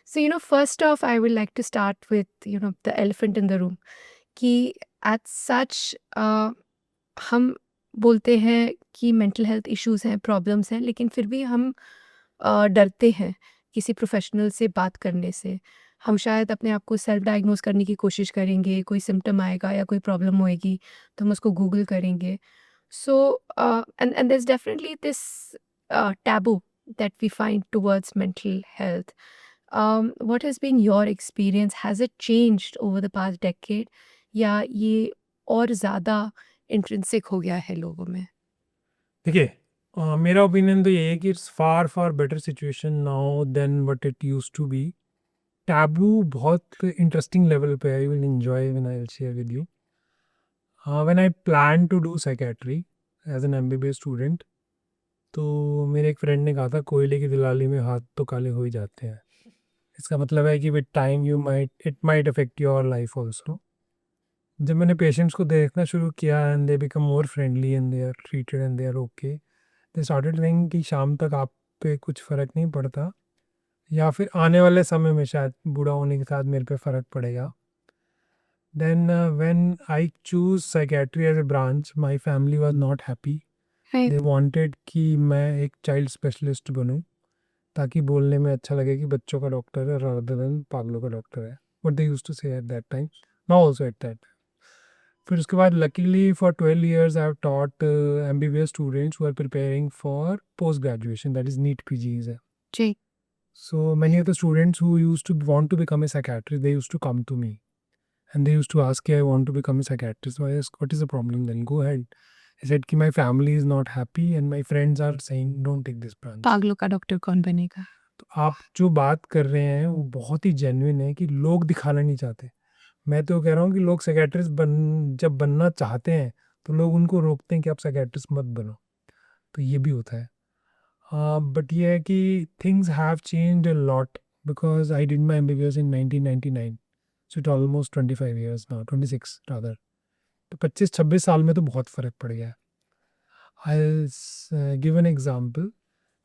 So, first off, I would like to start with, the elephant in the room कि at such हम बोलते हैं कि mental health issues हैं, problems हैं, लेकिन फिर भी हम डरते हैं किसी प्रोफ़ेशनल से बात करने से। हम शायद अपने आप को सेल्फ डायग्नोज़ करने की कोशिश करेंगे, कोई सिम्पटम आएगा या कोई प्रॉब्लम होएगी, तो हम उसको गूगल करेंगे। So, and there's definitely this taboo that we find towards mental health. What has been your experience? Has it changed over the past decade? या ये और ज़्यादा इंट्रिंसिक हो गया है लोगों में? देखिए, मेरा ओपिनियन तो ये है कि it's far far better situation now then what it used to be. Taboo बहुत इंटरेस्टिंग लेवल पे है, you will enjoy when I will share with you. When I plan to do psychiatry as an MBBS student, तो मेरे एक friend ने कहा था कोयले की दिलाली में हाथ तो काले हो ही जाते हैं। इसका मतलब है कि with time it might affect your life also. जब मैंने पेशेंट्स को देखना शुरू किया and they become more friendly and they are treated and they are okay, they started thinking कि शाम तक आप पे कुछ फ़र्क नहीं पड़ता, या फिर आने वाले समय में शायद बूढ़ा होने के साथ मेरे पे फ़र्क पड़ेगा। Then when I choose psychiatry as a branch, my family was not happy. Right. They wanted कि मैं एक चाइल्ड स्पेशलिस्ट बनूं, ताकि बोलने में अच्छा लगे कि बच्चों का डॉक्टर है रादर देन पागलों का डॉक्टर है। What they used to say at that time, now also at that. फिर उसके बाद luckily for 12 years I have taught MBBS students who are preparing for post graduation, that is NEET PGs है। जी। So many of the students who used to want to become a psychiatrist, they used to come to me and they used to ask, I want to become a psychiatrist. So I asked, what is the problem? Then go ahead. I said, कि my family is not happy and my friends are saying, don't take this branch. पागलों का doctor कौन बनेगा? तो आप जो बात कर रहे हैं वो बहुत ही जेन्युइन है कि लोग दिखाना नहीं चाहते। मैं तो कह रहा हूँ कि लोग साइकियाट्रिस्ट जब बनना चाहते हैं तो लोग उनको रोकते हैं कि आप साइकियाट्रिस्ट मत बनो। तो ये भी होता है। बट ये है कि things have changed a lot because I did my MBBS in 1999, so it almost 25 years now, 26 rather. तो 25-26 साल में तो बहुत फ़र्क पड़ गया है। I give an example.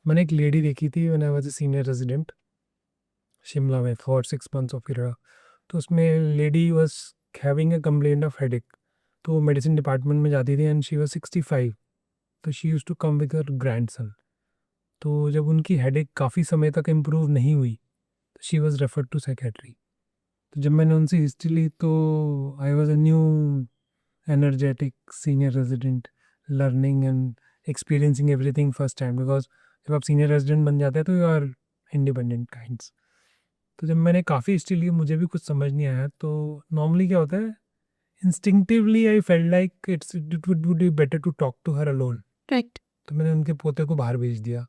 मैंने एक लेडी देखी थी when I was a senior resident Shimla में फॉर 6 months ऑफ पीरियड। तो उसमें lady was having a complaint of headache. तो मेडिसिन डिपार्टमेंट में जाती थी एंड शी वॉज 65। तो she use to come with her grandson. तो जब उनकी हेडेक काफ़ी समय तक इम्प्रूव नहीं हुई तो she was referred to psychiatry. तो जब मैंने उनसे हिस्ट्री ली तो I was a new energetic senior resident learning and experiencing everything first time, because जब आप सीनियर रेजिडेंट बन जाते हैं तो यू आर इंडिपेंडेंट काइंड्स। तो जब मैंने काफ़ी हिस्ट्री ली मुझे भी कुछ समझ नहीं आया। तो नॉर्मली क्या होता है, instinctively I felt like it would be better to talk to her alone. Right. तो मैंने उनके पोते को बाहर भेज दिया।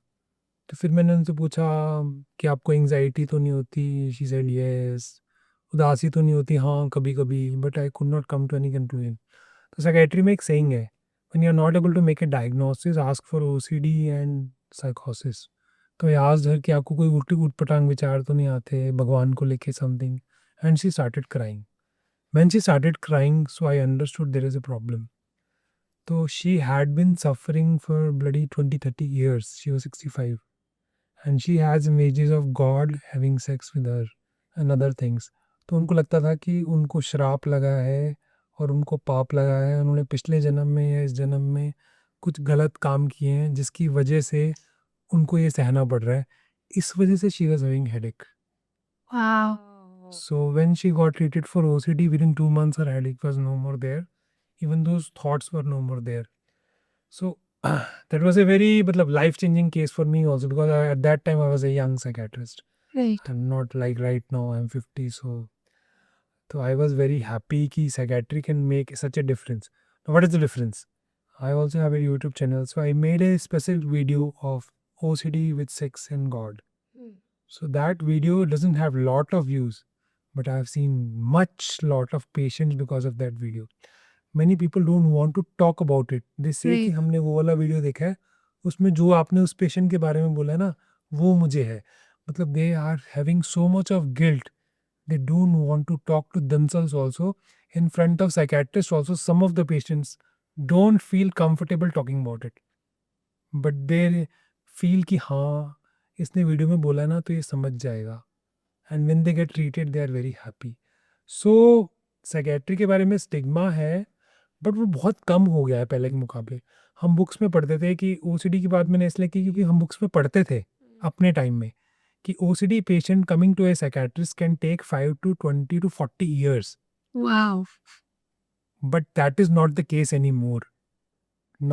तो फिर मैंने उनसे पूछा कि आपको एंग्जाइटी तो नहीं होती? She said yes. उदासी तो नहीं होती? हाँ कभी कभी, but I could not come to any conclusion. तो साइकेट्री में एक सेइंग है, when you are not able to make a diagnosis ask for OCD and साइकोसिस। तो आई आस्क्ड हर कि आपको कोई उल्टी ऊटपटांग विचार तो नहीं आते भगवान को लेके something, and she started crying. When she started crying so I understood there is a problem. तो she had been suffering for bloody 20-30 years, she was 65 and she has images of God having sex with her and other things। तो उनको लगता था कि उनको श्राप लगा है और उनको पाप लगा है, उन्होंने पिछले जन्म में या इस जन्म में कुछ गलत काम किए हैं जिसकी वजह से उनको ये सहना पड़ रहा है। इस वजह से she was having headache. Wow! So when she got treated for OCD, within 2 months her headache was no more there, even those thoughts were no more there। So that was a very life changing case for me also, because at that time I was a young psychiatrist। Right. I'm not like right now I'm 50, so I was very happy कि psychiatry can make such a difference। Now what is the difference? I also have a YouTube channel, so I made a specific video of OCD with sex and God। So that video doesn't have lot of views, but I have seen much lot of patients because of that video। Many people don't want to talk about it, they say कि right. हमने वो वाला video देखा है, उसमें जो आपने उस पेशेंट के बारे में बोला है ना वो मुझे है। they are having so much of guilt, they don't want to talk to themselves also in front of psychiatrists also। Some of the patients don't feel comfortable talking about it, but they feel कि हाँ इसने video में बोला है ना तो ये समझ जाएगा। and when they get treated they are very happy. So psychiatry के बारे में स्टिग्मा है, बट वो बहुत कम हो गया है पहले के मुकाबले। हम बुक्स में पढ़ते थे कि ओसीडी की बात मैंने इसलिए की क्योंकि हम बुक्स में पढ़ते थे अपने टाइम में कि OCD patient coming to a psychiatrist can take 5 to 20 to 40 years, Wow. but that is not the case anymore.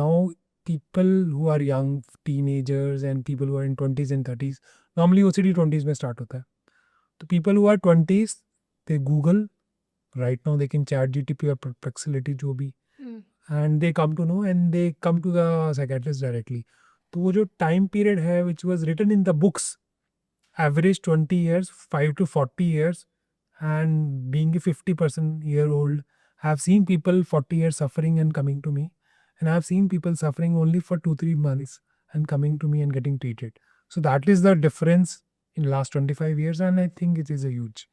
Now people who are young, teenagers and people who are in 20s and 30s, normally OCD 20s में start होता है, तो people who are 20s they Google, right now they can chat GTP or Perplexity जो भी, and they come to know and they come to the psychiatrist directly. तो वो जो time period है which was written in the books, average 20 years, 5 to 40 years, and being a 50-year-old, I have seen people 40 years suffering and coming to me, and I have seen people suffering only for 2-3 months and coming to me and getting treated. So that is the difference in last 25 years, and I think it is a huge.